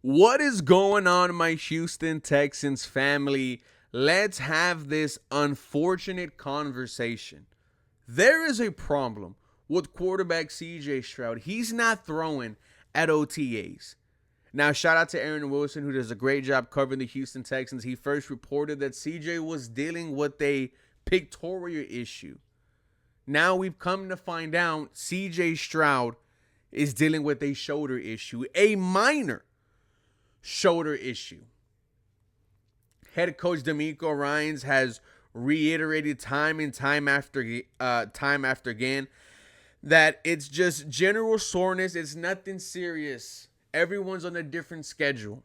What is going on, my Houston Texans family? Let's have this unfortunate conversation. There is a problem with quarterback CJ Stroud. He's not throwing at OTAs. Now, shout out to Aaron Wilson, who does a great job covering the Houston Texans. He first reported that CJ was dealing with a pictorial issue. Now we've come to find out CJ Stroud is dealing with a shoulder issue, a minor shoulder issue. Head coach D'Amico Ryans has reiterated time and time after again that it's just general soreness. It's nothing serious. Everyone's on a different schedule.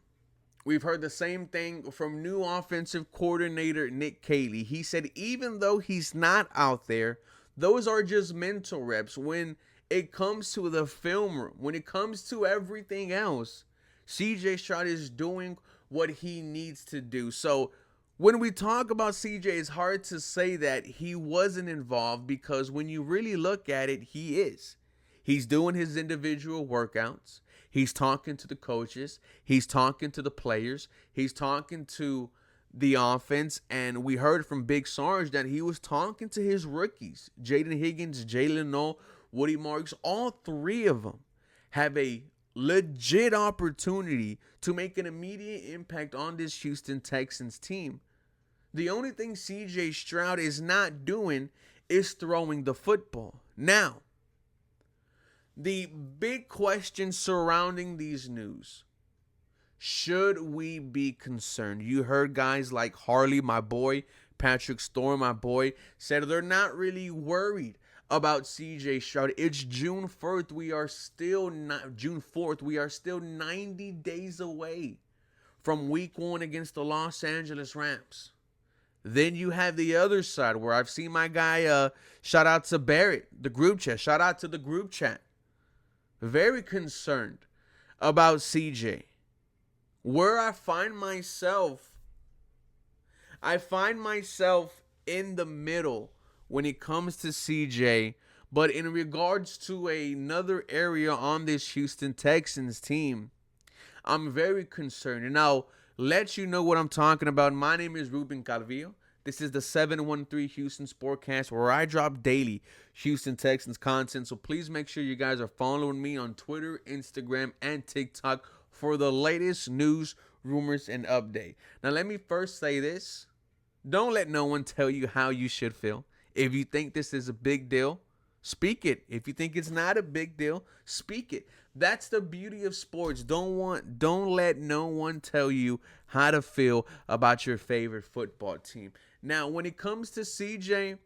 We've heard the same thing from new offensive coordinator Nick Caley. He said even though he's not out there, those are just mental reps. When it comes to the film room, when it comes to everything else, CJ Stroud is doing what he needs to do. So when we talk about CJ, it's hard to say that he wasn't involved because when you really look at it, he is. He's doing his individual workouts. He's talking to the coaches. He's talking to the players. He's talking to the offense. And we heard from Big Sarge that he was talking to his rookies. Jaden Higgins, Jalen Noel, Woody Marks, all three of them have a legit opportunity to make an immediate impact on this Houston Texans team. The only thing CJ Stroud is not doing is throwing the football. Now, the big question surrounding these news. Should we be concerned? You heard guys like Harley, my boy, Patrick Storm, my boy, said they're not really worried about CJ Stroud. It's June 4th. We are still not June 4th. We are still 90 days away from week 1 against the Los Angeles Rams. Then you have the other side where I've seen my guy shout out to Barrett, the group chat. Shout out to the group chat. Very concerned about CJ. Where I find myself in the middle when it comes to CJ, but in regards to another area on this Houston Texans team, I'm very concerned. And I'll let you know what I'm talking about. My name is Ruben Calvillo. This is the 713 Houston Sportcast, where I drop daily Houston Texans content. So please make sure you guys are following me on Twitter, Instagram, and TikTok for the latest news, rumors, and update. Now, let me first say this. Don't let no one tell you how you should feel. If you think this is a big deal, speak it. If you think it's not a big deal, speak it. That's the beauty of sports. Don't let no one tell you how to feel about your favorite football team. Now, when it comes to CJ,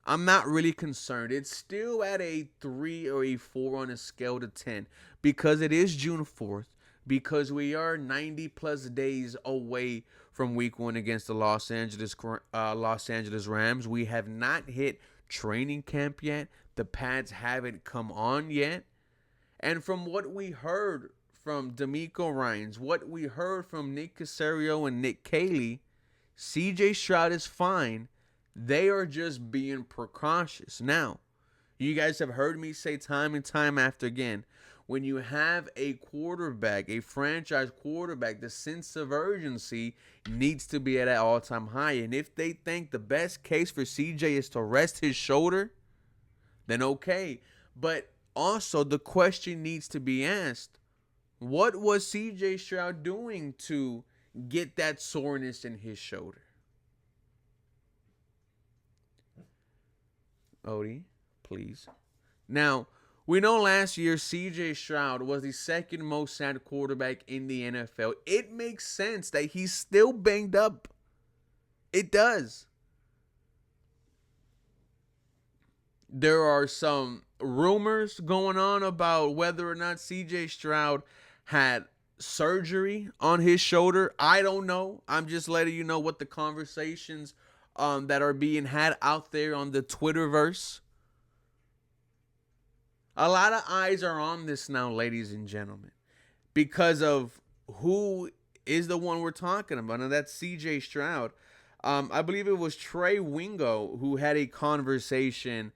I'm not really concerned. It's still at a 3 or a 4 on a scale to 10 because it is June 4th, because we are 90 plus days away from week 1 against the Los Angeles Rams. We have not hit training camp yet. The pads haven't come on yet. And from what we heard from D'Amico Ryans, what we heard from Nick Caserio and Nick Caley, CJ Stroud is fine. They are just being precautious. Now, you guys have heard me say time and time after again, when you have a quarterback, a franchise quarterback, the sense of urgency needs to be at an all-time high. And if they think the best case for CJ is to rest his shoulder, then okay. But also the question needs to be asked, what was CJ Stroud doing to get that soreness in his shoulder? Odie, please. Now, we know last year CJ Stroud was the second most sacked quarterback in the NFL. It makes sense that he's still banged up. It does. There are some rumors going on about whether or not CJ Stroud had surgery on his shoulder. I don't know. I'm just letting you know what the conversations that are being had out there on the Twitterverse. A lot of eyes are on this now, ladies and gentlemen, because of who is the one we're talking about, and that's CJ Stroud. I believe it was Trey Wingo who had a conversation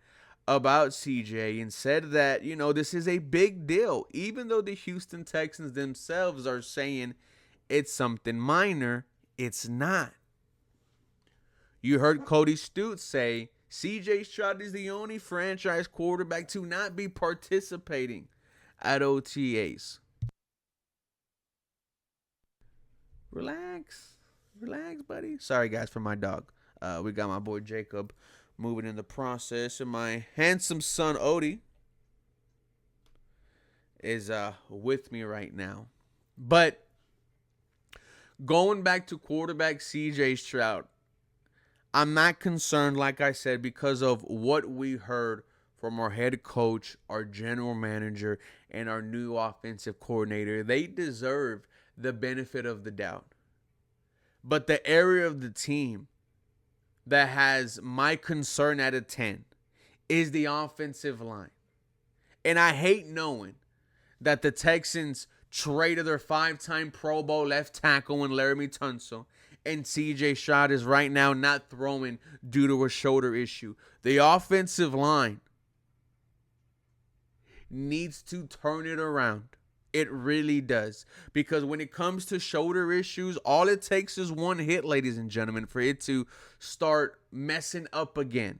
about CJ and said that, this is a big deal, even though the Houston Texans themselves are saying it's something minor. It's not. You heard Cody Stutes say CJ Stroud is the only franchise quarterback to not be participating at OTAs. Relax. Relax, buddy. Sorry, guys, for my dog. We got my boy Jacob moving in the process, and my handsome son Odie is with me right now. But going back to quarterback CJ Stroud, I'm not concerned, like I said, because of what we heard from our head coach, our general manager, and our new offensive coordinator. They deserve the benefit of the doubt. But the area of the team that has my concern at a 10 is the offensive line. And I hate knowing that the Texans traded their 5-time Pro Bowl left tackle in Laramie Tunsil, and CJ Stroud is right now not throwing due to a shoulder issue. The offensive line needs to turn it around. It really does. Because when it comes to shoulder issues, all it takes is one hit, ladies and gentlemen, for it to start messing up again.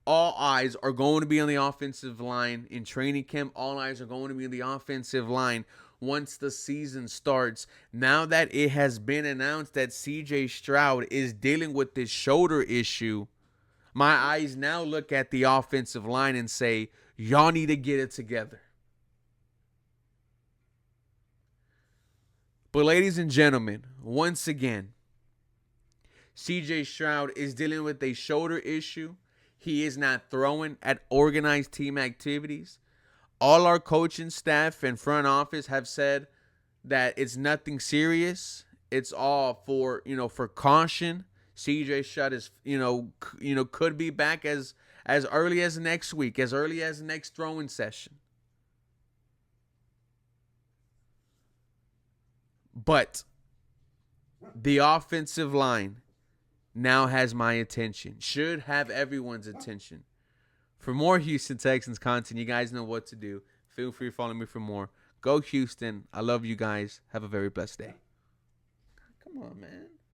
All eyes are going to be on the offensive line in training camp. All eyes are going to be on the offensive line once the season starts. Now that it has been announced that CJ Stroud is dealing with this shoulder issue, my eyes now look at the offensive line and say, y'all need to get it together. But ladies and gentlemen, once again, CJ Stroud is dealing with a shoulder issue. He is not throwing at organized team activities. All our coaching staff and front office have said that it's nothing serious. It's all for caution. CJ Stroud is could be back as early as next week, as early as next throwing session. But the offensive line now has my attention. Should have everyone's attention. For more Houston Texans content, you guys know what to do. Feel free to follow me for more. Go Houston. I love you guys. Have a very blessed day. Come on, man.